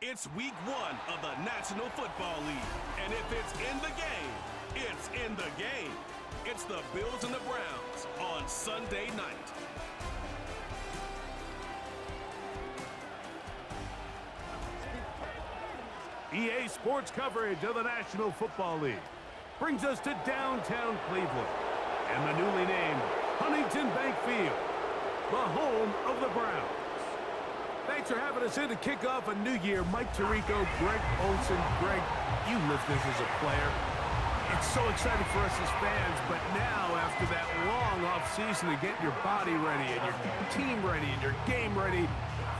It's week 1 of the National Football League. And if it's in the game, it's in the game. It's the Bills and the Browns on Sunday night. EA Sports coverage of the National Football League brings us to downtown Cleveland and the newly named Huntington Bank Field, the home of the Browns. Thanks for having us in to kick off a new year. Mike Tirico, Greg Olsen. Greg, you lived this as a player. It's so exciting for us as fans, but now after that long off-season to get your body ready and your team ready and your game ready,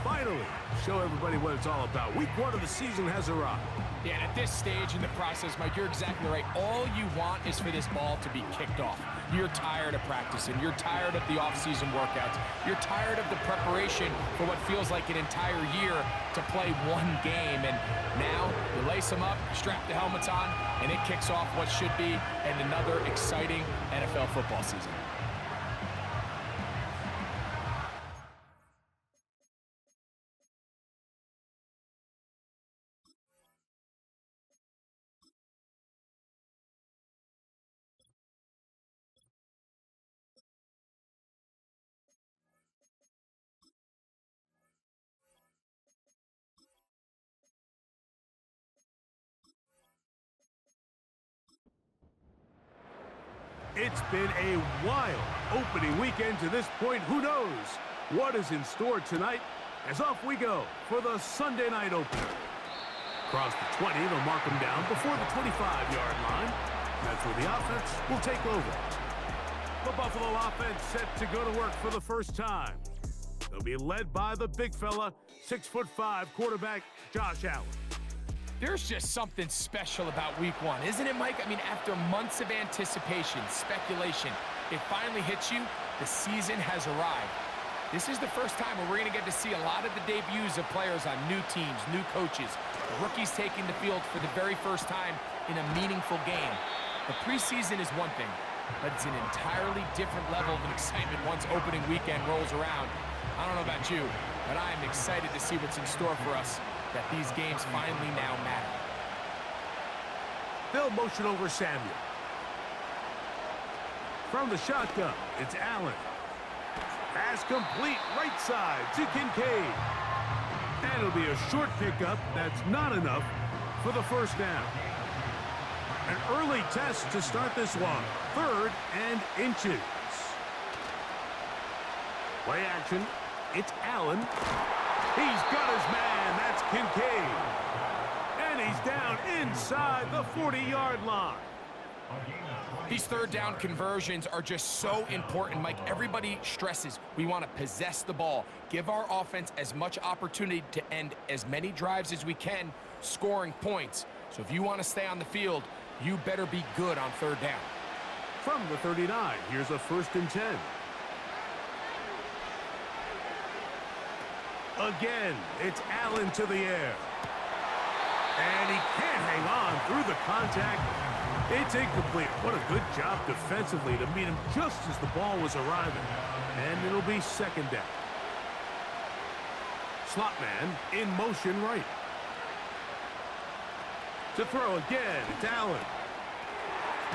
finally show everybody what it's all about. Week 1 of the season has arrived. Yeah, and at this stage in the process, Mike, you're exactly right. All you want is for this ball to be kicked off. You're tired of practicing. You're tired of the off-season workouts. You're tired of the preparation for what feels like an entire year to play one game. And now you lace them up, strap the helmets on, and it kicks off what should be another exciting NFL football season. It's been a wild opening weekend to this point. Who knows what is in store tonight as off we go for the Sunday night opener. Across the 20, they'll mark them down before the 25-yard line. That's where the offense will take over. The Buffalo offense set to go to work for the first time. They'll be led by the big fella, 6'5" quarterback Josh Allen. There's just something special about week 1, isn't it, Mike? I mean, after months of anticipation, speculation, it finally hits you. The season has arrived. This is the first time where we're going to get to see a lot of the debuts of players on new teams, new coaches, rookies taking the field for the very first time in a meaningful game. The preseason is one thing, but it's an entirely different level of excitement once opening weekend rolls around. I don't know about you, but I am excited to see what's in store for us, that these games finally now matter. They'll motion over Samuel. From the shotgun, it's Allen. Pass complete, right side to Kincaid. And it'll be a short pickup. That's not enough for the first down. An early test to start this one. 3rd and inches. Play action. It's Allen. He's got his man. That's Kincaid. And he's down inside the 40-yard line. These 3rd down conversions are just so important, Mike. Everybody stresses we want to possess the ball, give our offense as much opportunity to end as many drives as we can, scoring points. So if you want to stay on the field, you better be good on 3rd down. From the 39, here's a 1st and 10. Again, it's Allen to the air. And he can't hang on through the contact. It's incomplete. What a good job defensively to meet him just as the ball was arriving. And it'll be 2nd down. Slot man in motion right. To throw again, it's Allen.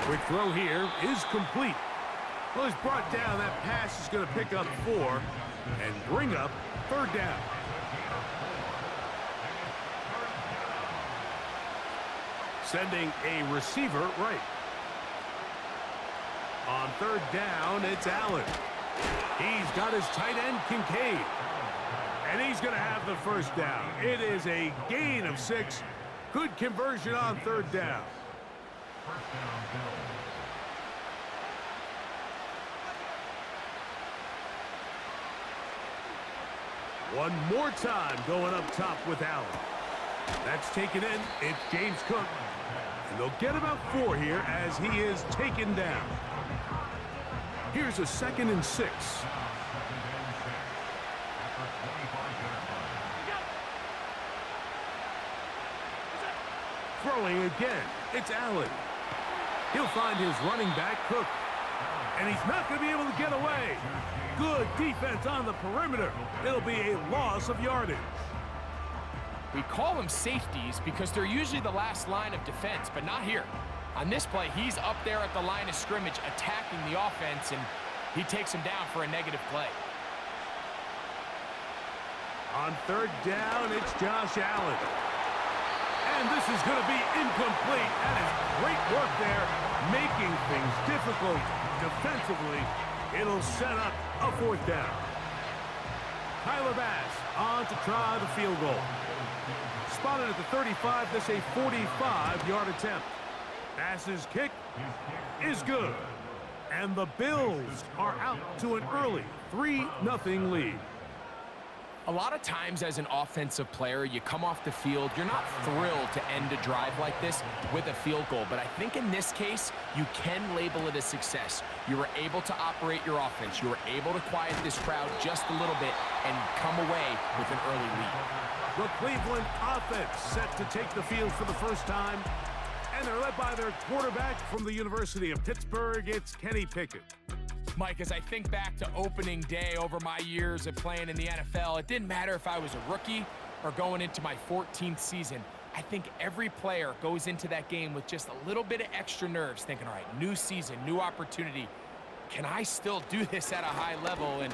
Quick throw here is complete. Well, he's brought down. That pass is going to pick up 4 and bring up 3rd down. Sending a receiver right. On 3rd down, it's Allen. He's got his tight end, Kincaid. And he's going to have the 1st down. It is a gain of 6. Good conversion on 3rd down. One more time going up top with Allen. That's taken in. It's James Cook. And they'll get about 4 here as he is taken down. Here's a 2nd and 6. Throwing again. It's Allen. He'll find his running back, Cook. And he's not going to be able to get away. Good defense on the perimeter. It'll be a loss of yardage. We call them safeties because they're usually the last line of defense, but not here. On this play, he's up there at the line of scrimmage attacking the offense, and he takes him down for a negative play. On third down, it's Josh Allen. And this is going to be incomplete. That is great work there, making things difficult defensively. It'll set up a fourth down. Tyler Bass on to try the field goal. Spotted at the 35, this a 45-yard attempt. Bass's kick is good. And the Bills are out to an early 3-0 lead. A lot of times as an offensive player, you come off the field, you're not thrilled to end a drive like this with a field goal. But I think in this case, you can label it a success. You were able to operate your offense. You were able to quiet this crowd just a little bit and come away with an early lead. The Cleveland offense set to take the field for the first time. And they're led by their quarterback from the University of Pittsburgh. It's Kenny Pickett. Mike, as I think back to opening day over my years of playing in the NFL, it didn't matter if I was a rookie or going into my 14th season. I think every player goes into that game with just a little bit of extra nerves, thinking, all right, new season, new opportunity. Can I still do this at a high level? And,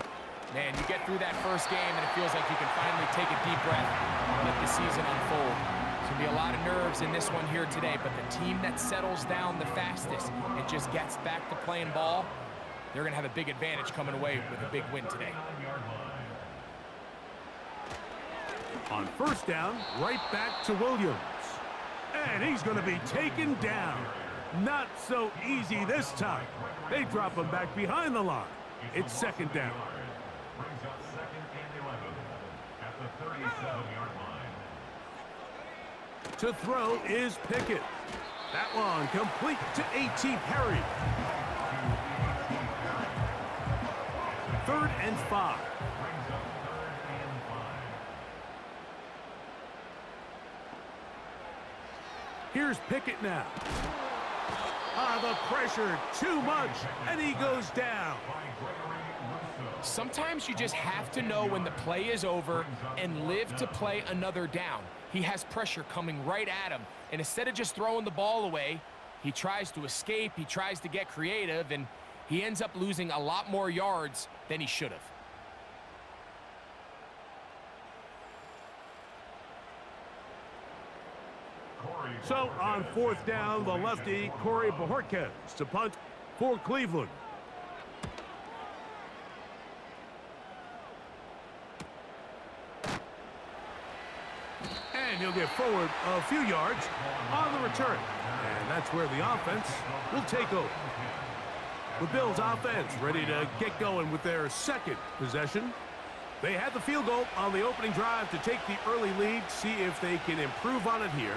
man, you get through that first game, and it feels like you can finally take a deep breath and let the season unfold. There's going to be a lot of nerves in this one here today, but the team that settles down the fastest and just gets back to playing ball, they're going to have a big advantage coming away with a big win today. On first down, right back to Williams. And he's going to be taken down. Not so easy this time. They drop him back behind the line. It's second down. To throw is Pickett. That one complete to A.T. Perry. 3rd and 5. Here's Pickett now. The pressure, too much, and he goes down. Sometimes you just have to know when the play is over and live to play another down. He has pressure coming right at him, and instead of just throwing the ball away, he tries to escape, he tries to get creative, and he ends up losing a lot more yards than he should have. So on fourth down, the lefty, Corey Bojorquez to punt for Cleveland. And he'll get forward a few yards on the return. And that's where the offense will take over. The Bills offense ready to get going with their second possession. They had the field goal on the opening drive to take the early lead, see if they can improve on it here.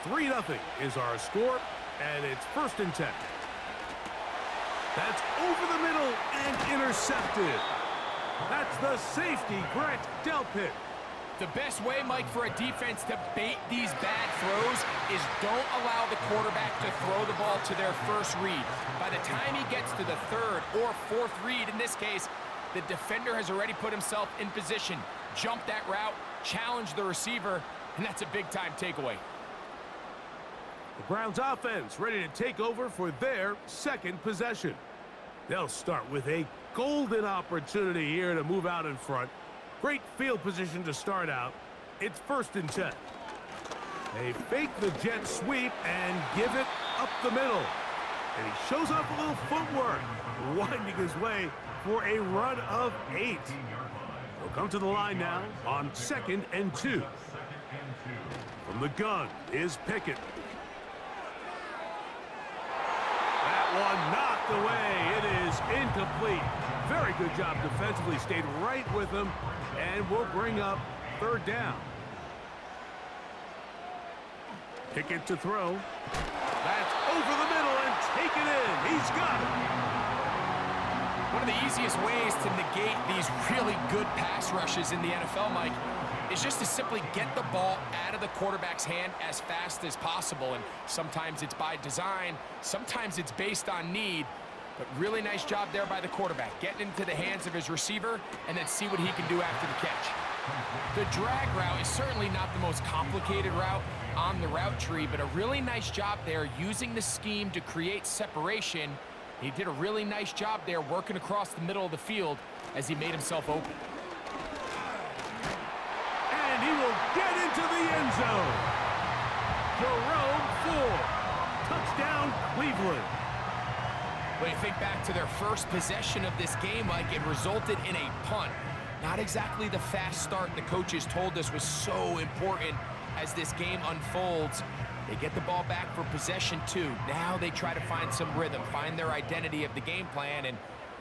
3-0 is our score, and it's 1st and 10. That's over the middle and intercepted. That's the safety, Grant Delpit. The best way, Mike, for a defense to bait these bad throws is don't allow the quarterback to throw the ball to their first read. By the time he gets to the 3rd or 4th read, in this case, the defender has already put himself in position, jumped that route, challenged the receiver, and that's a big-time takeaway. The Browns offense ready to take over for their second possession. They'll start with a golden opportunity here to move out in front. Great field position to start out. It's 1st and 10. They fake the jet sweep and give it up the middle. And he shows off a little footwork, winding his way for a run of 8. He'll come to the line now on 2nd and 2. From the gun is Pickett. One knocked away. It is incomplete. Very good job defensively. Stayed right with him, and will bring up 3rd down. Pickett to throw. That's over the middle and taken in. He's got it. One of the easiest ways to negate these really good pass rushes in the NFL, Mike, is just to simply get the ball out of the quarterback's hand as fast as possible. And sometimes it's by design, sometimes it's based on need. But really nice job there by the quarterback, getting into the hands of his receiver and then see what he can do after the catch. The drag route is certainly not the most complicated route on the route tree, but a really nice job there using the scheme to create separation. He did a really nice job there working across the middle of the field as he made himself open. And he will get into the end zone. Jerome Ford. Touchdown, Cleveland. When you think back to their first possession of this game, like, it resulted in a punt. Not exactly the fast start the coaches told us was so important as this game unfolds. They get the ball back for possession 2. Now they try to find some rhythm, find their identity of the game plan, and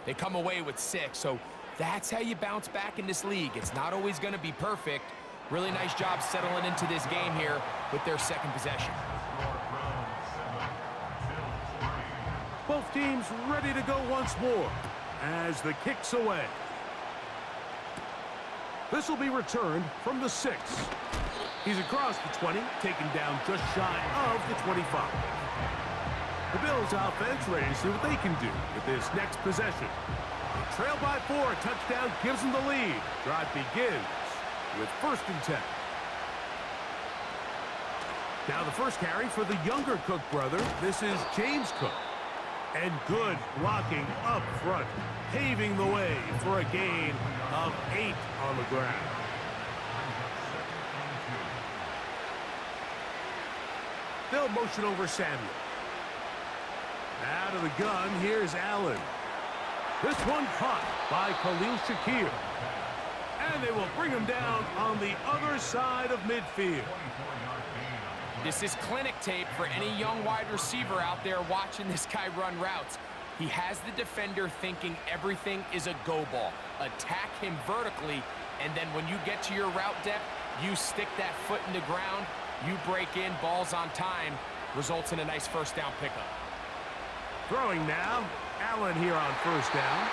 they come away with 6. So that's how you bounce back in this league. It's not always going to be perfect. Really nice job settling into this game here with their second possession. Both teams ready to go once more as the kick's away. This will be returned from the 6. He's across the 20, taken down just shy of the 25. The Bills offense ready to see what they can do with this next possession. They trail by 4, a touchdown gives them the lead. Drive begins with 1st and 10. Now the first carry for the younger Cook brother. This is James Cook. And good blocking up front, paving the way for a gain of 8 on the ground. They'll motion over Samuel. Out of the gun, here's Allen. This one caught by Khalil Shakir. And they will bring him down on the other side of midfield. This is clinic tape for any young wide receiver out there watching this guy run routes. He has the defender thinking everything is a go ball. Attack him vertically, and then when you get to your route depth, you stick that foot in the ground, you break in, balls on time, results in a nice first down pickup. Throwing now, Allen here on first down.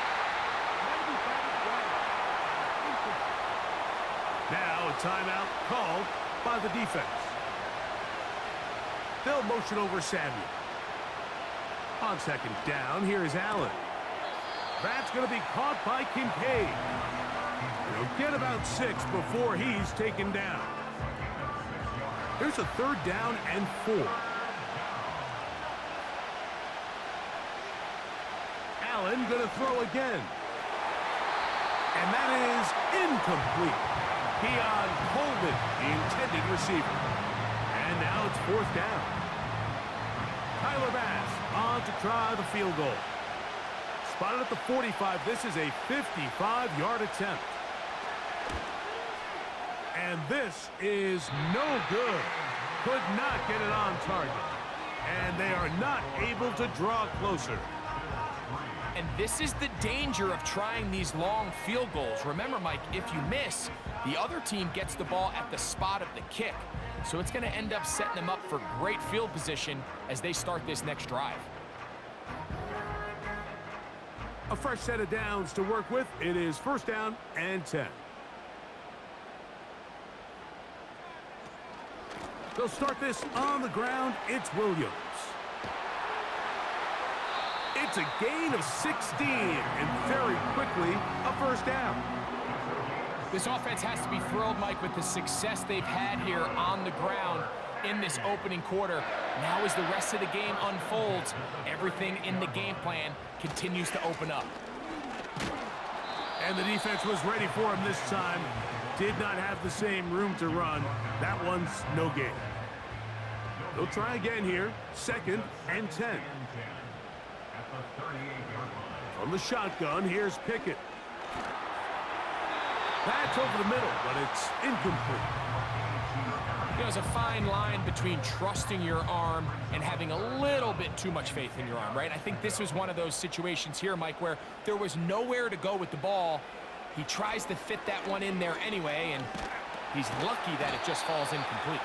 Now a timeout called by the defense. They'll motion over Samuel. On second down, here's Allen. That's going to be caught by Kincaid. He'll get about 6 before he's taken down. Here's a 3rd down and 4. Allen going to throw again. And that is incomplete. Keon Coleman, the intended receiver. And now it's 4th down. Tyler Bass on to try the field goal. Spotted at the 45. This is a 55-yard attempt. And this is no good. Could not get it on target. And they are not able to draw closer. And this is the danger of trying these long field goals. Remember, Mike, if you miss, the other team gets the ball at the spot of the kick. So it's going to end up setting them up for great field position as they start this next drive. A fresh set of downs to work with. It is 1st down and 10. They'll start this on the ground. It's Williams. It's a gain of 16, and very quickly, a 1st down. This offense has to be thrilled, Mike, with the success they've had here on the ground in this opening quarter. Now as the rest of the game unfolds, everything in the game plan continues to open up. And the defense was ready for him this time. Did not have the same room to run. That one's no gain. They'll try again here. 2nd and 10. From the shotgun, here's Pickett. That's over the middle, but it's incomplete. You know, there's a fine line between trusting your arm and having a little bit too much faith in your arm, right? I think this was one of those situations here, Mike, where there was nowhere to go with the ball. He tries to fit that one in there anyway, and he's lucky that it just falls incomplete.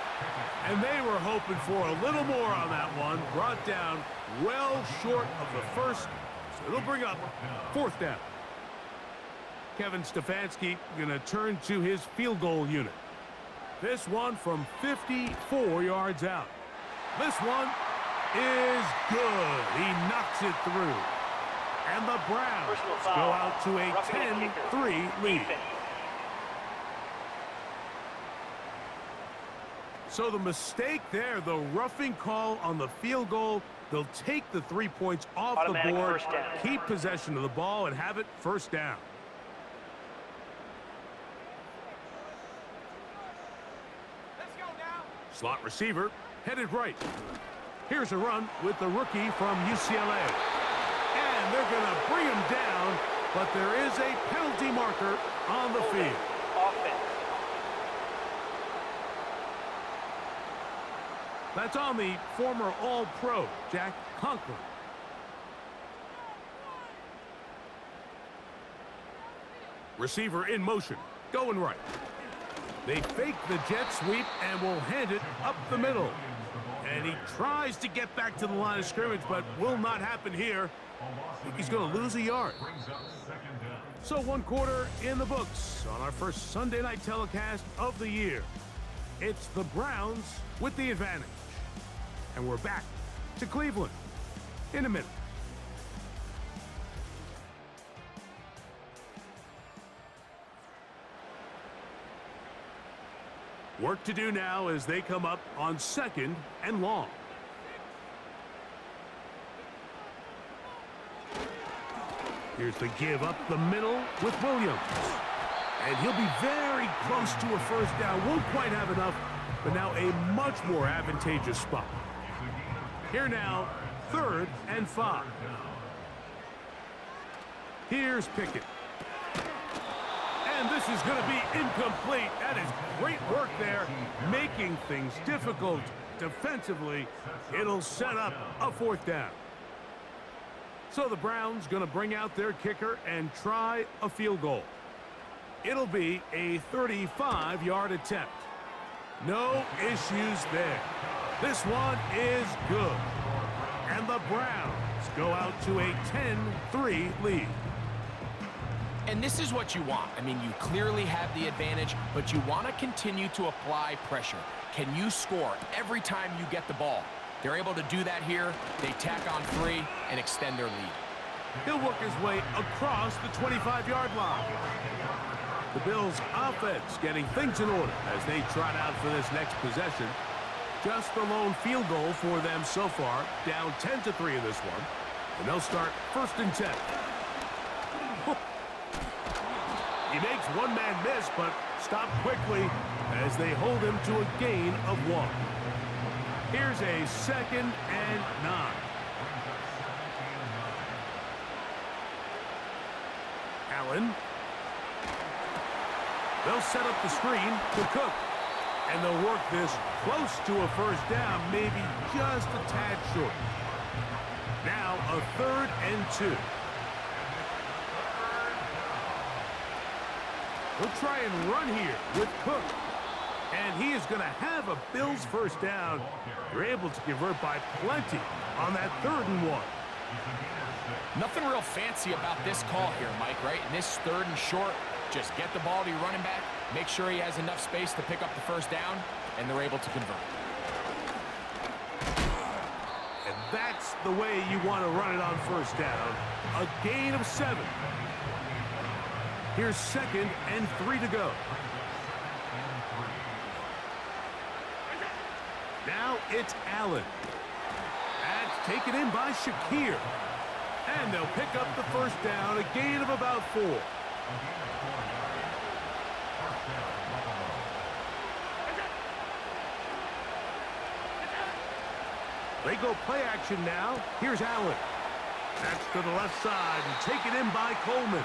And they were hoping for a little more on that one. Brought down well short of the first. So it'll bring up 4th down. Kevin Stefanski going to turn to his field goal unit. This one from 54 yards out. This one is good. He knocks it through. And the Browns go out to a 10-3 lead. So the mistake there, the roughing call on the field goal, they'll take the 3 points off Automatic the board, first down. keep possession of the ball, and have it first down. Let's go now. Slot receiver, headed right. Here's a run with the rookie from UCLA. And they're going to bring him down, but there is a penalty marker on the field. Offense. That's on the former All-Pro, Jack Conklin. Receiver in motion, going right. They fake the jet sweep and will hand it up the middle. And he tries to get back to the line of scrimmage, but will not happen here. I think he's going to lose a yard. So 1 quarter in the books on our first Sunday night telecast of the year. It's the Browns with the advantage. And we're back to Cleveland in a minute. Work to do now as they come up on 2nd and long. Here's the give up the middle with Williams. And he'll be very close to a first down. Won't quite have enough, but now a much more advantageous spot. Here now, 3rd and 5. Here's Pickett. And this is going to be incomplete. That is great work there, making things difficult defensively. It'll set up a 4th down. So the Browns going to bring out their kicker and try a field goal. It'll be a 35-yard attempt. No issues there. This one is good. And the Browns go out to a 10-3 lead. And this is what you want. I mean, you clearly have the advantage, but you want to continue to apply pressure. Can you score every time you get the ball? They're able to do that here. They tack on 3 and extend their lead. He'll work his way across the 25-yard line. The Bills' offense getting things in order as they trot out for this next possession. Just the lone field goal for them so far, down 10-3 in this one. And they'll start 1st and 10. He makes one man miss, but stop quickly as they hold him to a gain of 1. Here's a 2nd and 9. Allen. They'll set up the screen to Cook. And they'll work this close to a first down, maybe just a tad short. Now a 3rd and 2. He'll try and run here with Cook. And he is going to have a Bills first down. They're able to convert by plenty on that 3rd and 1. Nothing real fancy about this call here, Mike, right? In this 3rd and short, just get the ball to your running back, make sure he has enough space to pick up the first down, and they're able to convert. And that's the way you want to run it on first down. A gain of 7. Here's 2nd and 3 to go. Now it's Allen. That's taken in by Shakir. And they'll pick up the first down, a gain of about 4. They go play action now. Here's Allen. That's to the left side and taken in by Coleman.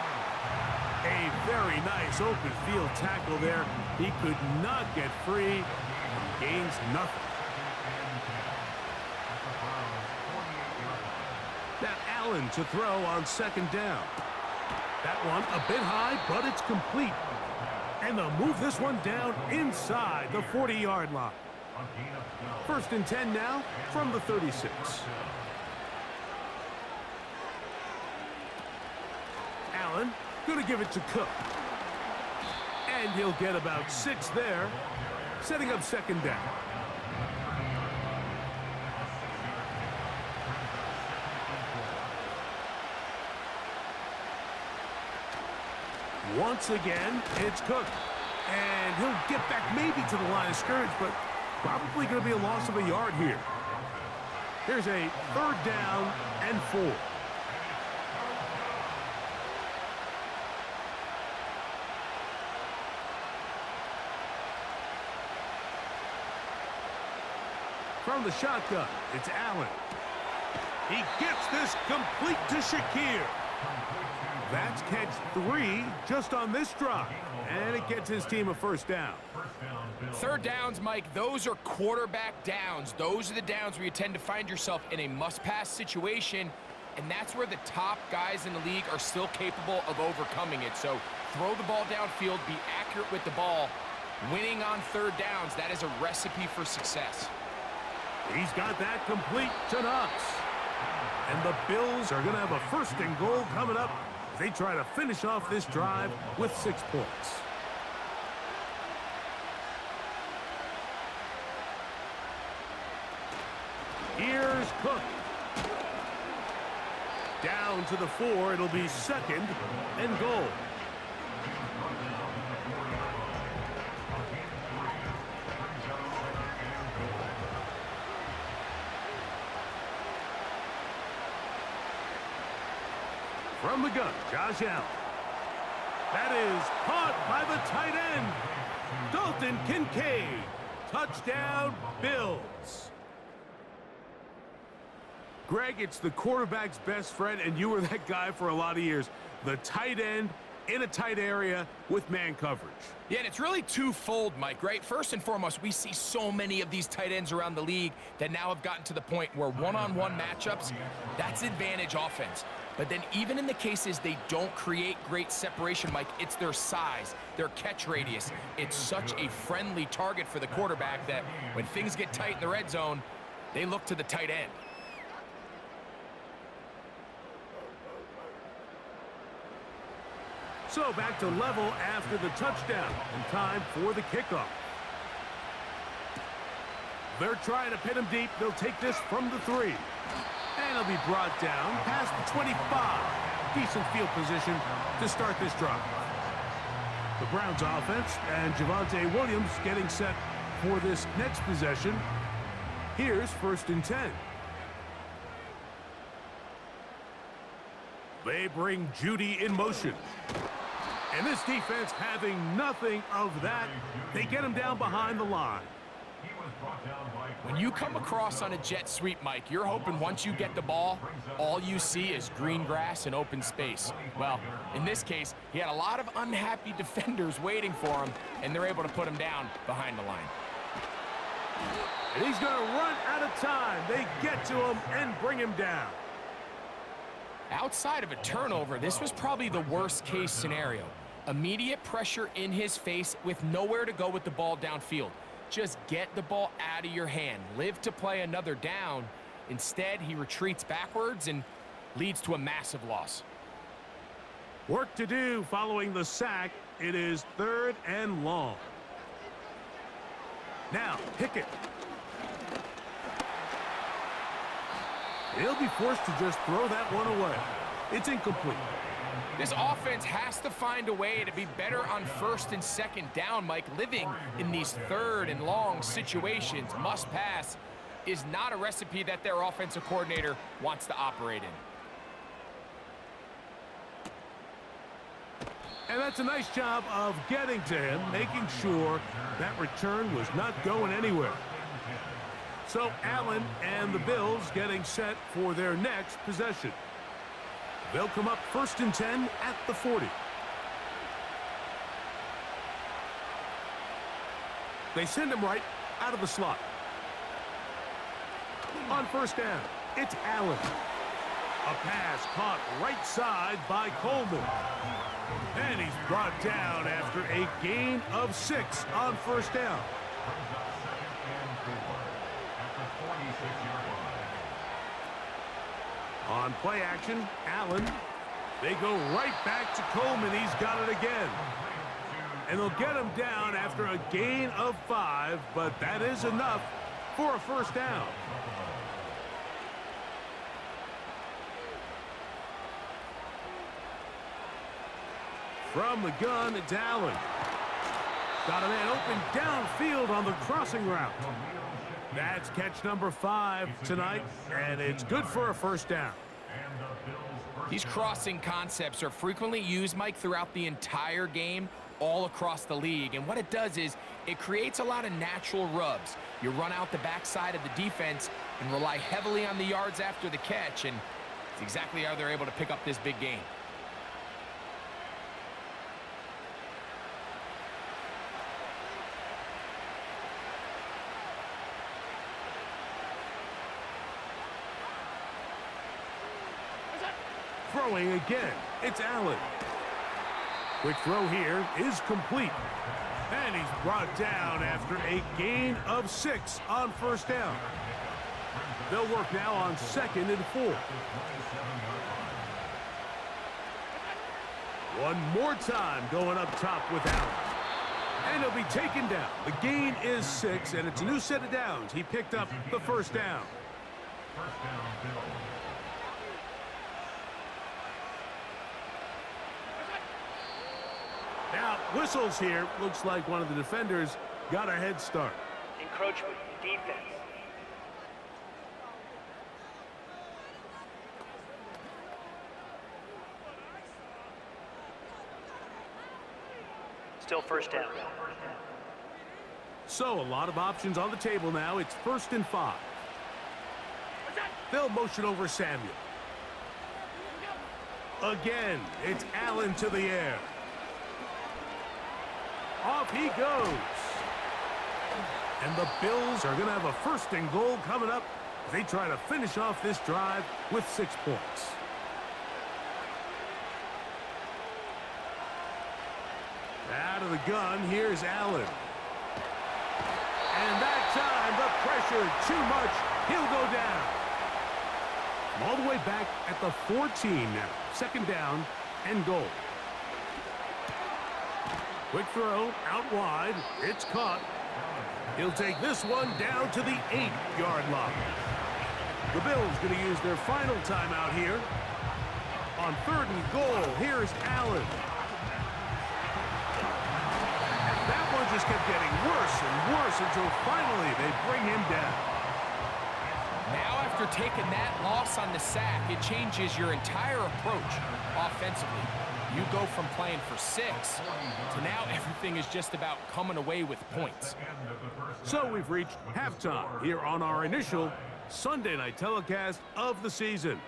A very nice open field tackle there. He could not get free and gains nothing. Now Allen to throw on 2nd down. That one a bit high, but it's complete. And they'll move this one down inside the 40-yard line. 1st and 10 now from the 36. Allen going to give it to Cook. And he'll get about 6 there, setting up 2nd down. Once again, it's Cook. And he'll get back maybe to the line of scrimmage, but Probably going to be a loss of a yard here. Here's a 3rd down and 4. From the shotgun, it's Allen. He gets this complete to Shakir. That's catch 3 just on this drive, and it gets his team a 1st down. 3rd downs, Mike, those are quarterback downs. Those are the downs where you tend to find yourself in a must-pass situation, and that's where the top guys in the league are still capable of overcoming it. So throw the ball downfield, be accurate with the ball. Winning on 3rd downs, that is a recipe for success. He's got that complete to Knox. And the Bills are going to have a 1st and goal coming up as they try to finish off this drive with 6 points. Here's Cook. Down to the 4. It'll be 2nd and goal. From the gun, Josh Allen. That is caught by the tight end, Dalton Kincaid. Touchdown, Bills. Greg, it's the quarterback's best friend, and you were that guy for a lot of years. The tight end in a tight area with man coverage. Yeah, and it's really twofold, Mike, right? First and foremost, we see so many of these tight ends around the league that now have gotten to the point where one-on-one matchups, that's advantage offense. But then even in the cases they don't create great separation, Mike, it's their size, their catch radius. It's such a friendly target for the quarterback that when things get tight in the red zone, they look to the tight end. So back to level after the touchdown, and time for the kickoff. They're trying to pin him deep. They'll take this from the 3. And he'll be brought down past the 25. Decent field position to start this drive. The Browns offense and Javonte Williams getting set for this next possession. Here's 1st and 10. They bring Judy in motion. And this defense having nothing of that. They get him down behind the line. When you come across on a jet sweep, Mike, you're hoping once you get the ball, all you see is green grass and open space. Well, in this case, he had a lot of unhappy defenders waiting for him, and they're able to put him down behind the line. And he's going to run out of time. They get to him and bring him down. Outside of a turnover, this was probably the worst-case scenario. Immediate pressure in his face with nowhere to go with the ball downfield. Just get the ball out of your hand. Live to play another down. Instead, he retreats backwards and leads to a massive loss. Work to do following the sack. It is 3rd and long. Now, Pickett. He'll be forced to just throw that one away. It's incomplete. This offense has to find a way to be better on 1st and 2nd down, Mike. Living in these 3rd and long situations, must pass, is not a recipe that their offensive coordinator wants to operate in. And that's a nice job of getting to him, making sure that return was not going anywhere. So Allen and the Bills getting set for their next possession. They'll come up 1st and 10 at the 40. They send him right out of the slot. On 1st down, it's Allen. A pass caught right side by Coleman. And he's brought down after a gain of 6 on 1st down. On play action, Allen. They go right back to Coleman. He's got it again. And they'll get him down after a gain of 5, but that is enough for a 1st down. From the gun, it's Allen. Got a man open downfield on the crossing route. That's catch number 5 tonight, and it's good for a first down. These crossing concepts are frequently used, Mike, throughout the entire game, all across the league. And what it does is it creates a lot of natural rubs. You run out the backside of the defense and rely heavily on the yards after the catch, and it's exactly how they're able to pick up this big game. Throwing again, it's Allen. Quick throw here is complete. And he's brought down after a gain of 6 on first down. They'll work now on 2nd and 4. One more time going up top with Allen. And he'll be taken down. The gain is 6, and it's a new set of downs. He picked up the first down. First down, Bills. Now, whistles here. Looks like one of the defenders got a head start. Encroachment, defense. Still first down. So, a lot of options on the table now. It's 1st and 5. They'll motion over Samuel. Again, it's Allen to the air. Off he goes. And the Bills are going to have a 1st and goal coming up as they try to finish off this drive with 6 points. Out of the gun, here's Allen. And that time, the pressure, too much. He'll go down. All the way back at the 14 now. 2nd down and goal. Quick throw, out wide. It's caught. He'll take this one down to the 8-yard line. The Bills going to use their final timeout here. On 3rd and goal, here's Allen. And that one just kept getting worse and worse until finally they bring him down. Now, after taking that loss on the sack, it changes your entire approach offensively. You go from playing for 6 to now everything is just about coming away with points. So we've reached halftime here on our initial Sunday night telecast of the season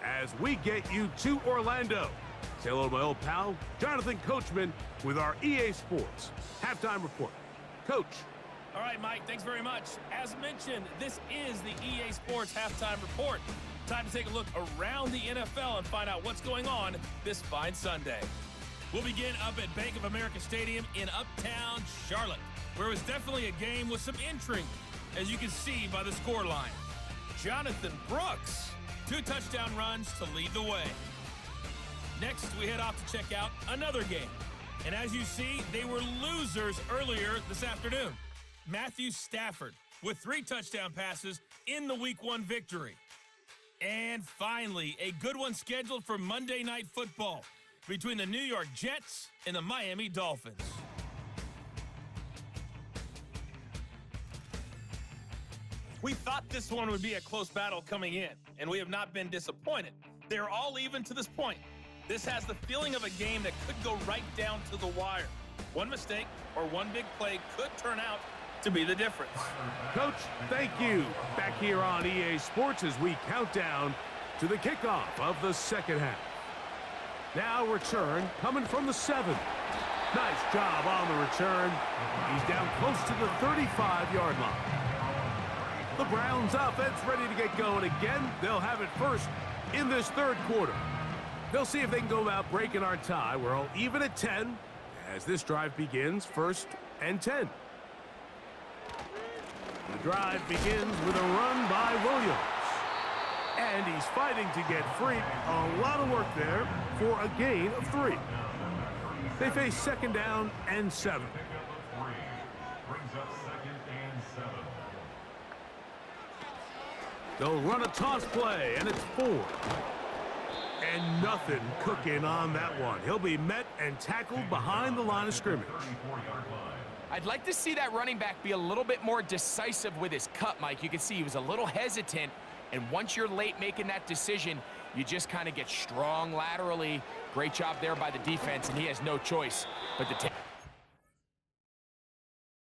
as we get you to Orlando. Say hello to my old pal, Jonathan Coachman, with our EA Sports halftime report. Coach. All right, Mike, thanks very much. As mentioned, this is the EA Sports halftime report. Time to take a look around the NFL and find out what's going on this fine Sunday. We'll begin up at Bank of America Stadium in Uptown Charlotte, where it was definitely a game with some intrigue, as you can see by the scoreline. Jonathan Brooks, 2 touchdown runs to lead the way. Next, we head off to check out another game. And as you see, they were losers earlier this afternoon. Matthew Stafford with 3 touchdown passes in the Week 1 victory. And finally, a good one scheduled for Monday Night Football between the New York Jets and the Miami Dolphins. We thought this one would be a close battle coming in, and we have not been disappointed. They're all even to this point. This has the feeling of a game that could go right down to the wire. One mistake or one big play could turn out to be the difference. Coach, thank you. Back here on EA Sports as we count down to the kickoff of the 2nd half. Now return coming from the 7. Nice job on the return. He's down close to the 35-yard line. The Browns offense ready to get going again. They'll have it first in this 3rd quarter. They'll see if they can go about breaking our tie. We're all even at 10 as this drive begins 1st and 10. The drive begins with a run by Williams. And he's fighting to get free. A lot of work there for a gain of 3. They face 2nd down and 7. Brings up 2nd and 7. They'll run a toss play, and it's 4. And nothing cooking on that one. He'll be met and tackled behind the line of scrimmage. 34-yard line. I'd like to see that running back be a little bit more decisive with his cut, Mike. You can see he was a little hesitant, and once you're late making that decision, you just kind of get strong laterally. Great job there by the defense, and he has no choice but to take.